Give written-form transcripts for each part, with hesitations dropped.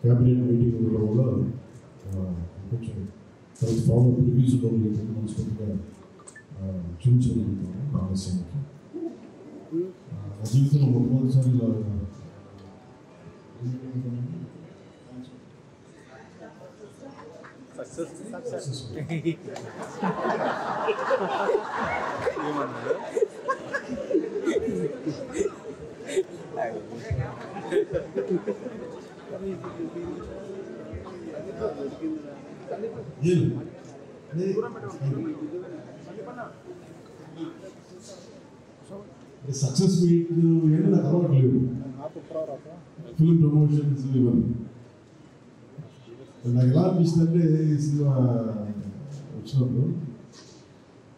Cabinet meeting ఉండడం వల్ల కొంచెం తర్వాత ఫాలో ప్రివ్యూస్ మనస్ఫూర్తిగా చూపించగలుగుతాను ఆలస్యానికి. నా జీవితంలో మొట్టమొదటిసారి ఇలా సక్సెస్ మీట్ ఏంటి నాకు అలవాట్లేదు. ఫిల్మ్ ప్రమోషన్స్ ఇవన్నీ నాకు ఎలా అనిపిస్తుందంటే ఈ సినిమా వచ్చినప్పుడు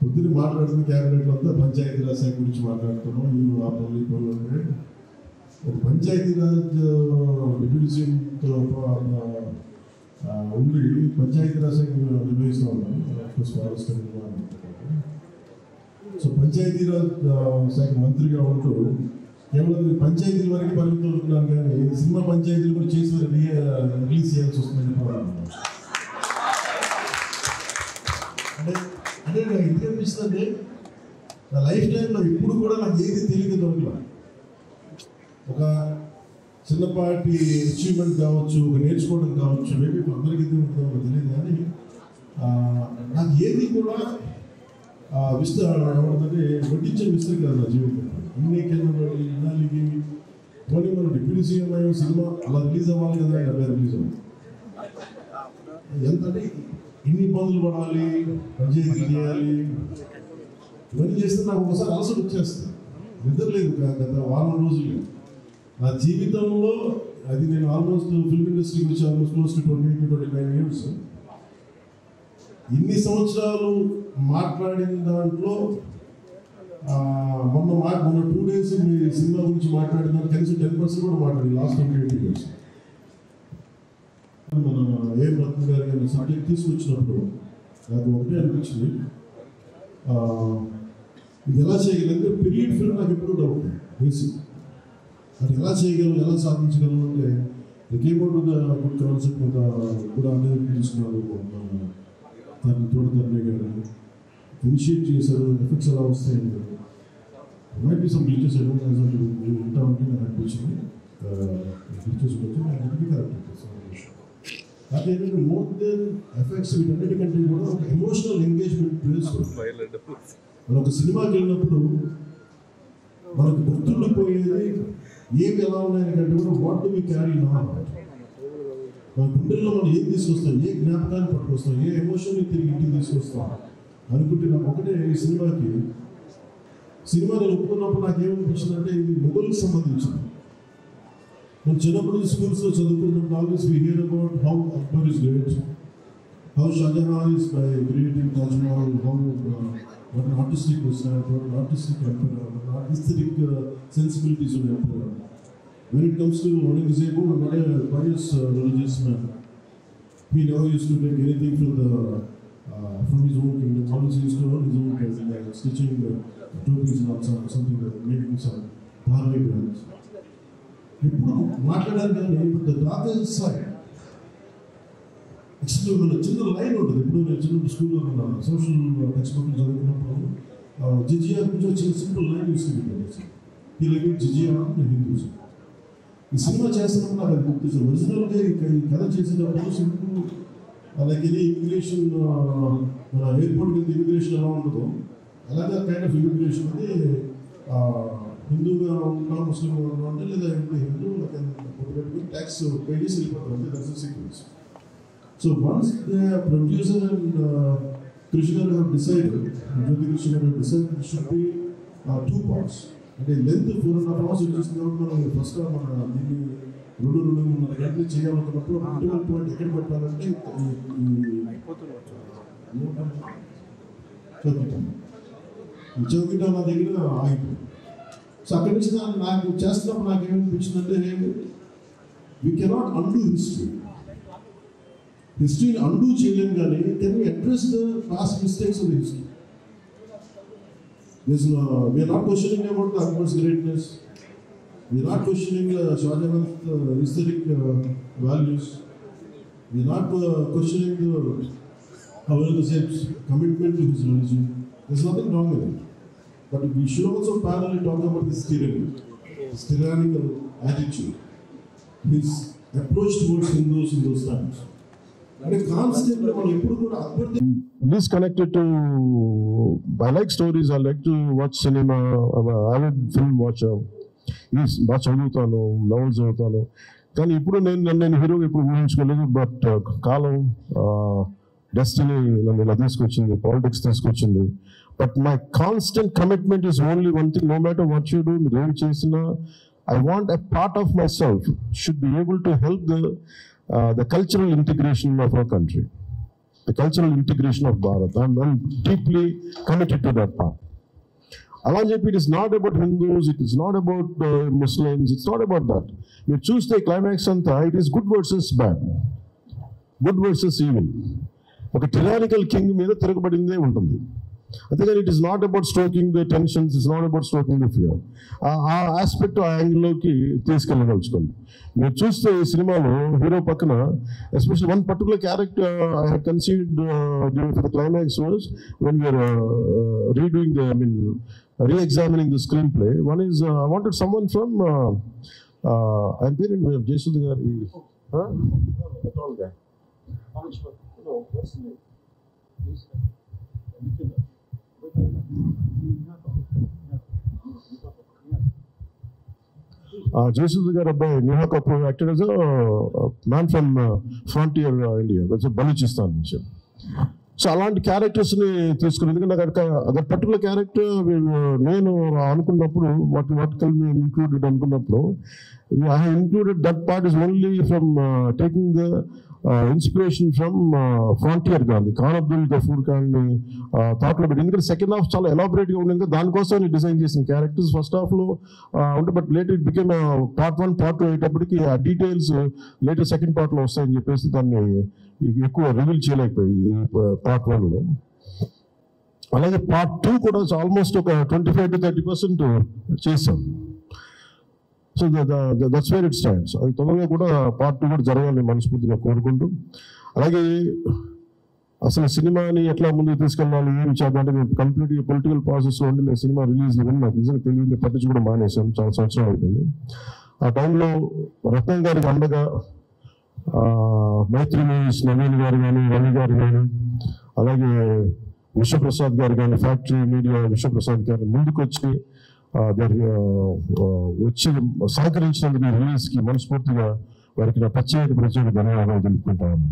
పొద్దున్న మాట్లాడుతున్న క్యాబినెట్లో అంతా పంచాయతీరాజ్ శాఖ గురించి మాట్లాడుతున్నాం. వీళ్ళు ఆ పనులు ఈ పనులు అంటే ఒక పంచాయతీరాజ్ డిప్యూటీ సీఎంతో ఉండి పంచాయతీరాజ్ శాఖ నిర్వహిస్తూ ఉన్నాను. ఫారెస్ట్ సో పంచాయతీరాజ్ శాఖ మంత్రిగా ఉంటూ కేవలం పంచాయతీల వరకు పరిమితం ఉంటున్నాను, కానీ సినిమా పంచాయతీలు కూడా చేసి రిలీజ్ చేయాల్సి వస్తుందని అంటే నాకు ఎందుకు అనిపిస్తుందంటే నా లైఫ్ టైంలో ఇప్పుడు కూడా నాకు ఏది తెలియదు దొరకల. ఒక చిన్నపాటి అచీవ్మెంట్ కావచ్చు, ఒక నేర్చుకోవడం కావచ్చు, మేబీ అందరికీ ఉంటుందో తెలియదు, కానీ నాకు ఏది కూడా ఏమంటే వడ్డించే మిస్టేక్ కాదు నా జీవితం. ఇన్ని కింద ఇన్నాళ్ళకి పోనీ మనం డిప్యూటీ సీఎం అయ్యే సినిమా అలా రిలీజ్ అవ్వాలి కదా, అలా రిలీజ్ అవ్వాలి. ఎంత అంటే ఇన్ని ఇబ్బందులు పడాలి, పంచాయతీ చేయాలి, ఇవన్నీ చేస్తే నాకు ఒకసారి అలసట వచ్చేస్తుంది. నిద్రలేదు గత వారం రోజులు నా జీవితంలో. అది నేను ఆల్మోస్ట్ ఫిల్మ్ ఇండస్ట్రీకి వచ్చి ఆల్మోస్ట్ క్లోజ్ టు 28-29 years. ఇన్ని సంవత్సరాలు మాట్లాడిన దాంట్లో మొన్న 2 days మీ సినిమా గురించి మాట్లాడిన కనీసం 10% కూడా మాట్లాడి లాస్ట్ 28 years. మన ఏం రత్న గారి సబ్జెక్ట్ తీసుకొచ్చినప్పుడు నాకు ఒకటే అనిపించింది, ఇది ఎలా చేయగలంటే పీరియడ్ ఫిల్మ్ నాకు ఎప్పుడు డౌట్ బేసిక్. అది ఎలా చేయగలం, ఎలా సాధించగలం అంటే కేబోర్డు గుడ్ కాన్సెప్ట్ కూడా అనేది తీసుకున్నారు. తోటతర్ణి గారు ఇనిషియేట్ చేశారు, ఎఫెక్ట్స్ ఎలా వస్తాయని గారు మైట్ బి సమ్ గ్లిచెస్ ఉంటా ఉంటే నాకు అనిపించింది. గ్లిచెస్ వచ్చి నాకు అన్నిటికీ కరెక్ట్ అది ఏంటంటే మోర్ దెన్ ఎఫెక్ట్స్ వీటన్నిటికంటే కూడా ఒక ఎమోషనల్ ఎంగేజ్మెంట్ ప్లేస్. మనం ఒక సినిమాకి వెళ్ళినప్పుడు మనకు గుర్తుండిపోయేది ఏవి ఎలా ఉన్నాయని కంటే కూడా వాట్ డు వి క్యారీ నా మన గుండెల్లో మనం ఏం తీసుకొస్తాం, ఏ జ్ఞాపకాన్ని పట్టుకొస్తాం, ఏ ఎమోషన్ని తిరిగి ఇంటికి తీసుకొస్తాం అనుకుంటే నాకు ఒకటే ఈ సినిమా నేను ఒప్పుకున్నప్పుడు నాకు ఏమనిపించింది అంటే ఇది మొఘల్కి సంబంధించింది. మనం చిన్నప్పుడు స్కూల్స్లో చదువుకున్నప్పుడు always we hear about how Akbar is great, how Shah Jahan is by creating Taj Mahal, how what an artistic personality, what an artistic emperor, what an aesthetic sensibilities of the emperor. When it comes to Aurangzeb, not a pious religious man. He never used to take anything from his own kingdom. Always used to earn his own kingdom, stitching trophies or something like making some dharmic grants. ఇప్పుడు మాట్లాడారు కానీ the darker side మన చిన్న line ఉంటుంది. ఇప్పుడు నేను చిన్న స్కూల్లో సోషల్ టెక్స్ట్ బుక్లు చదువుకున్నప్పుడు జిజియా గురించి చిన్న సింపుల్ లైన్ తీసుకుంటాను, ఈ లైక్ జిజియా హిందూస్. ఈ సినిమా చేస్తున్నప్పుడు నాకు అది గుర్తు. ఒరిజినల్గా ఈ కథ చేసేటప్పుడు సింపుల్ లైక్ ఇది ఇమిగ్రేషన్, మన ఎయిర్పోర్ట్ కింద ఇమిగ్రేషన్ ఎలా ఉంటుందో అలాగే కైండ్ ఆఫ్ ఇమిగ్రేషన్ అది హిందూగా ఉన్నా ముస్లింగా ఉన్నా అంటే లేదా హిందూ ట్యాక్స్ పే చేసి వెళ్ళిపోతారు అంటే that's the sequence. So once the producer and Krishna have decided, Jyoti Krishna have decided it should be 2 parts. అంటే లెంత్ 4.5 hours వచ్చేసింది కాబట్టి మనం ఫస్ట్ మన దీన్ని 2.5 గంటలు చేయాలనుకున్నప్పుడు ఇంటర్వల్ పాయింట్ ఎక్కడ పెట్టాలంటే చౌకిట నా దగ్గర ఆగిపోయింది. సో అక్కడి నుంచి నాకు చేస్తున్నప్పుడు నాకు ఏమనిపించిందంటే వీ కెనాట్ అండూ హిస్టరీని అండూ చేయలేము, కానీ can we address the past mistakes of the history. We are not questioning about the Akbar's greatness. We're not questioning Shahjahan's aesthetic values. We're not questioning the Aurangzeb's commitment to his religion. There's nothing wrong with it. But we should also parallelly talk about his tyranny, his tyrannical attitude, his approach towards Hindus in those times. And a constantly, This connected to, I like stories, I like to watch cinema, I'm an avid film watcher. బాగా చదువుతాను, novels చదువుతాను. కానీ ఇప్పుడు నేను హీరోగా ఇప్పుడు ఊహించుకోలేదు. But column, destiny నన్ను ఇలా తీసుకొచ్చింది, పాలిటిక్స్ తీసుకొచ్చింది. But my constant commitment is only one thing. No matter what you do, మీరు ఏం చేసినా, I want a part of my self should be able to help the cultural integration of our country, the cultural integration of Bharat. I'm deeply committed to that part. అలా అని చెప్పి it is not about Hindus, it is not about Muslims, it's not about that. మీరు చూస్తే climax అంతా it is good versus bad, good versus evil. ఒక tyrannical king మీద తిరగబడిందే ఉంటుంది. అంతేగాని it is not about stroking the tensions, it's not about stroking the fear. ఆ aspect, ఆ యాంగిల్లోకి తీసుకెళ్ళదలుచుకోండి. మీరు చూస్తే ఈ సినిమాలో హీరో పక్కన especially one particular character I had conceived during the climax was when we are redoing the, I mean re-examining the screenplay. One is I wanted someone from I'm parent of Jesud Gari, the tall guy. No, what's his name? Jesud Gari abbai Neha Kapoor acted as a man from frontier India, that's a Balochistan nunchi. So అలాంటి క్యారెక్టర్స్ని తీసుకుని, ఎందుకంటే అక్కడ particular character నేను అనుకున్నప్పుడు what can be included అనుకున్నప్పుడు I have included that part is only from taking the inspiration from frontier Gandhi, Khan Abdul Ghaffar ఖాన్ని థాట్లో పెట్టి. ఎందుకంటే సెకండ్ హాఫ్ చాలా ఎలాబరేట్గా ఉండేది కదా, దానికోసం డిజైన్ చేసిన క్యారెక్టర్స్ ఫస్ట్ హాఫ్లో ఉంటే, but later it became part 1 part 2 అయ్యేటప్పటికి ఆ డీటెయిల్స్ లేటర్ సెకండ్ పార్ట్లో వస్తాయని చెప్పేసి దాన్ని ఎక్కువ రివీల్ చేయలేకపోయి పార్ట్ 1లో. అలాగే పార్ట్ 2 కూడా ఆల్మోస్ట్ ఒక 25 to 30% చేసాం. So that's where it stands. అది తొందరగా కూడా పార్ట్ 2 కూడా జరగాలని మనస్ఫూర్తిగా కోరుకుంటూ, అలాగే అసలు సినిమాని ఎట్లా ముందుకు తీసుకెళ్ళాలి, ఏం చేద్దాం అంటే నేను కంప్లీట్గా పొలిటికల్ ప్రాసెస్లో ఉండి నేను సినిమా రిలీజ్ ఇవ్వని నాకు నిజంగా తెలియదు, పట్టించుకోవడం మానేశాను, చాలా సంవత్సరాలు అయిపోయింది. ఆ టైంలో రత్నం గారికి అండగా మైత్రి మూవీస్ నవీన్ గారు కానీ, రవి గారు కానీ, అలాగే విశ్వప్రసాద్ గారు కానీ, ఫ్యాక్టరీ మీడియా విశ్వప్రసాద్ గారు ముందుకు వచ్చి వచ్చి సహకరించినందుకు ఈ రిలీజ్కి మనస్ఫూర్తిగా వారికి నా ప్రత్యేక ధన్యవాదాలు తెలుపుకుంటాను.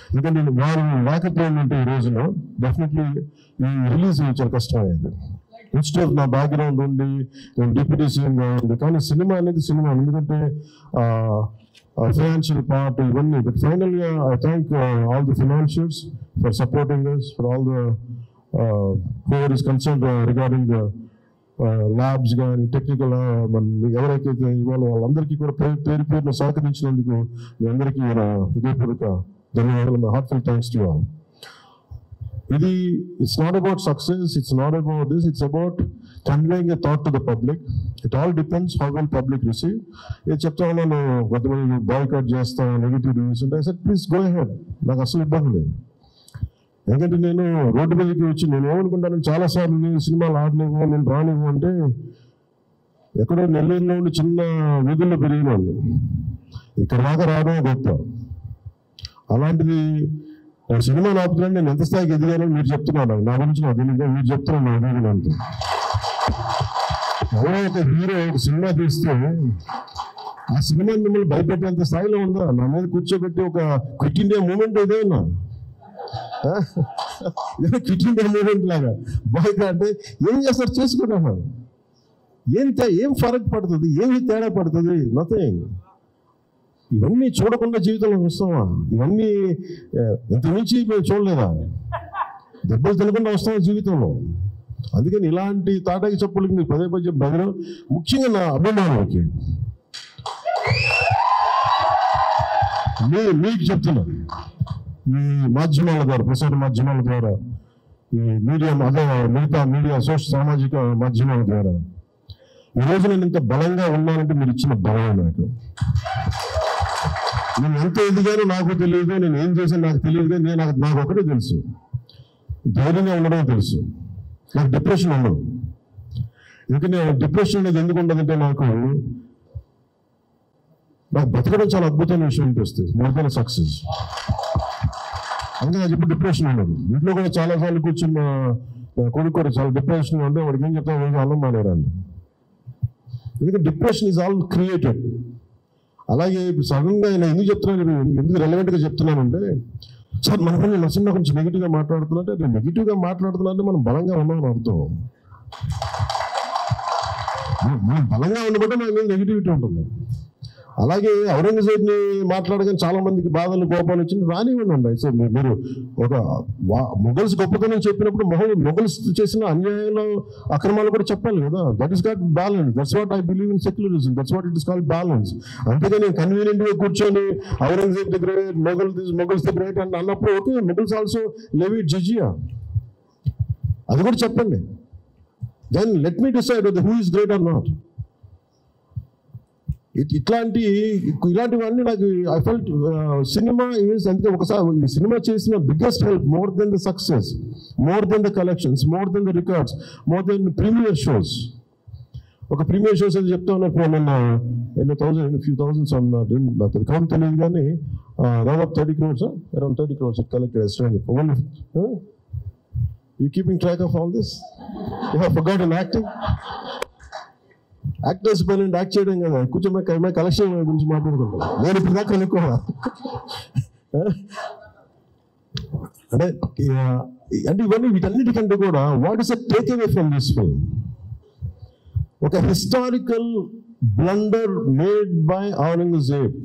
ఎందుకంటే వారు లేకపోయిందంటే ఈ రోజున డెఫినెట్లీ ఈ రిలీజ్ చాలా కష్టమయ్యేది. ఇన్స్టెడ్ నా బ్యాక్గ్రౌండ్ ఉండి నేను డిప్యూటీ సీఎంగా ఉంది, కానీ సినిమా అనేది సినిమా, ఎందుకంటే financial part ఇవన్నీ. బట్ ఫైనల్గా I thank all the financiers for supporting us, for all the whoever is concerned regarding the labs కానీ టెక్నికల్ ఎవరైతే ఇవాళ వాళ్ళందరికీ కూడా పేరు పేరును సహకరించినందుకు మీ అందరికీ హృదయపూర్వక ధన్యవాదాలు. My heartful thanks to all. ఇది it's not about success, it's not about this, it's about conveying a thought to the public. It all depends how well public receive. ఇది చెప్తా ఉన్నాను, కొంతమంది బాయ్కాట్ చేస్తాం, నెగిటివ్ రివ్యూస్ ఉంటాయి. Sir please go ahead, నాకు అసలు ఇబ్బంది లేదు. ఎందుకంటే నేను రోడ్డు మీదకి వచ్చి నేను ఏమనుకుంటాను, చాలాసార్లు నేను సినిమాలు ఆడలేవు, నేను రానివ్వు అంటే, ఎక్కడో నెల్లూరులో ఉండి చిన్న వీధుల్లో పెరిగినాను, ఇక్కడ దాకా రావడమే గొప్ప. అలాంటిది సినిమా ఆపుతున్నాను, నేను ఎంత స్థాయికి ఎదిగానని మీరు చెప్తున్నాను, నా గురించి నాకు తెలియదు, మీరు చెప్తున్నాను నా ఎదిగినంత. ఎవరో ఒక హీరో ఒక సినిమా తీస్తే ఆ సినిమా మిమ్మల్ని భయపెట్టేంత స్థాయిలో ఉందా? నా మీద కూర్చోబెట్టి ఒక క్విట్ ఇండియా మూమెంట్ ఏదైనా క్విట్ ఇండియా మూమెంట్ లాగా బాయ్గా అంటే ఏం చేస్తారు, చేసుకుంటాను. ఏం ఫరక్ పడుతుంది, ఏమి తేడా పడుతుంది? నథింగ్. ఇవన్నీ చూడకుండా జీవితంలో వస్తామా? ఇవన్నీ ఇంతకుమించి మేము చూడలేదా? దెబ్బలు తినకుండా వస్తామా జీవితంలో? అందుకని ఇలాంటి తాటాకి చెప్పులకి మీరు పదే పదే బదులు, ముఖ్యంగా నా అభిమానులకి మీకు చెప్తున్నాను, ఈ మాధ్యమాల ద్వారా, ప్రసార మాధ్యమాల ద్వారా, ఈ మీడియా మిగతా మీడియా సామాజిక మాధ్యమాల ద్వారా ఈరోజు నేను ఇంత బలంగా ఉన్నానంటే మీరు ఇచ్చిన బలం నాకు. నేను ఎంత ఎదిగానో నాకు తెలియదు, నేను ఏం చేశాను నాకు తెలియదు, కానీ నాకు ఒకటే తెలుసు, ధైర్యంగా ఉండడం తెలుసు. నాకు డిప్రెషన్ ఉండదు. ఎందుకంటే డిప్రెషన్ అనేది ఎందుకు ఉండదంటే నాకు బతకడం చాలా అద్భుతమైన విషయం అనిపిస్తుంది, మోర్ దెన్ సక్సెస్. అందుకే నాకు ఇప్పుడు డిప్రెషన్ ఉండదు. ఇంట్లో కూడా చాలాసార్లు కూర్చున్న కొడుకు కూడా చాలా డిప్రెషన్ ఉంటే వాడికి ఏం చెప్తాను, రోజు అన్నం మానేరండి. ఎందుకంటే డిప్రెషన్ ఈజ్ ఆల్ క్రియేటెడ్. అలాగే సడన్గా నేను ఎందుకు చెప్తున్నాను, ఎందుకు రెలవెంట్గా చెప్తున్నానంటే, సార్ మన పని నరసింహ కొంచెం నెగిటివ్గా మాట్లాడుతున్నట్టే, అది నెగిటివ్గా మాట్లాడుతున్నట్టే మనం బలంగా ఉన్నామని అర్థం. మనం బలంగా ఉండబట్టే మన మీద నెగిటివిటీ ఉంటుంది. అలాగే ఔరంగజేబ్ని మాట్లాడగానే చాలా మందికి బాధలు కోపాలు వచ్చింది, రానివ్వండి. సో మీరు ఒక మొఘల్స్ గొప్పతనం చెప్పినప్పుడు మొఘల్స్ చేసిన అన్యాయాలు అక్రమాలు కూడా చెప్పాలి కదా. That is got balance. That's what I believe in secularism. That's what it is called balance. అంతేగా నేను కన్వీనియంట్గా కూర్చొని Aurangzeb the great, Mughals the great అని అన్నప్పుడు okay, Mughals also levied jizya, అది కూడా చెప్పండి. Then let me decide who is great or not. ఇలాంటివన్నీ నాకు ఐ ఫెల్ట్ సినిమా ఈజ్, అందుకే ఒకసారి ఈ సినిమా చేసిన biggest help, more than the success, more than the collections, more than the records, more than premiere shows. ఒక premiere shows అని చెప్తా ఉన్నారు, ఫ్యూ థౌసండ్స్ అన్నారు, నాకు కౌంట్ తెలియదు కానీ దాదాపు 30 crores, around 30 crores collected extra అని చెప్పి. You keeping track of all this? You have forgotten acting. Actors పని యాక్ట్ చేయడం కదా, కూర్చొని కలెక్షన్ గురించి మాట్లాడుకుంటాం. నేను ఇప్పుడు దాకా కనుక్కోవా అంటే ఇవన్నీ వీటన్నిటికంటే కూడా what is a takeaway from this film? ఒక historical blunder made by Aurangzeb.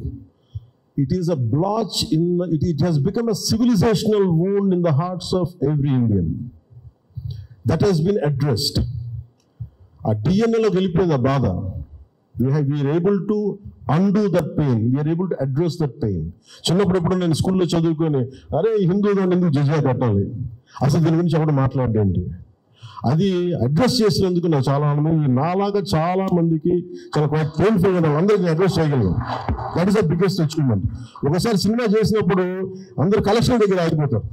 It is a blotch it has become a civilizational wound in the hearts of every Indian. That has been addressed. ఆ డిఎన్ఏలో వెళ్ళిపోయింది ఆ బాధ. We are able to undo that pain. We are able to address that pain. చిన్నప్పుడు ఎప్పుడు నేను స్కూల్లో చదువుకొని, అరే హిందూగా ఎందుకు జిజియా కట్టాలి, అసలు దీని గురించి ఎవరు మాట్లాడేంటి, అది అడ్రస్ చేసినందుకు నాకు చాలా ఆనందం. నాలాగా చాలా మందికి చాలా పెయిన్ఫుల్గా అందరికీ అడ్రస్ చేయగలను. That is the biggest achievement. ఒకసారి సినిమా చేసినప్పుడు అందరు కలెక్షన్ దగ్గర ఆగిపోతారు.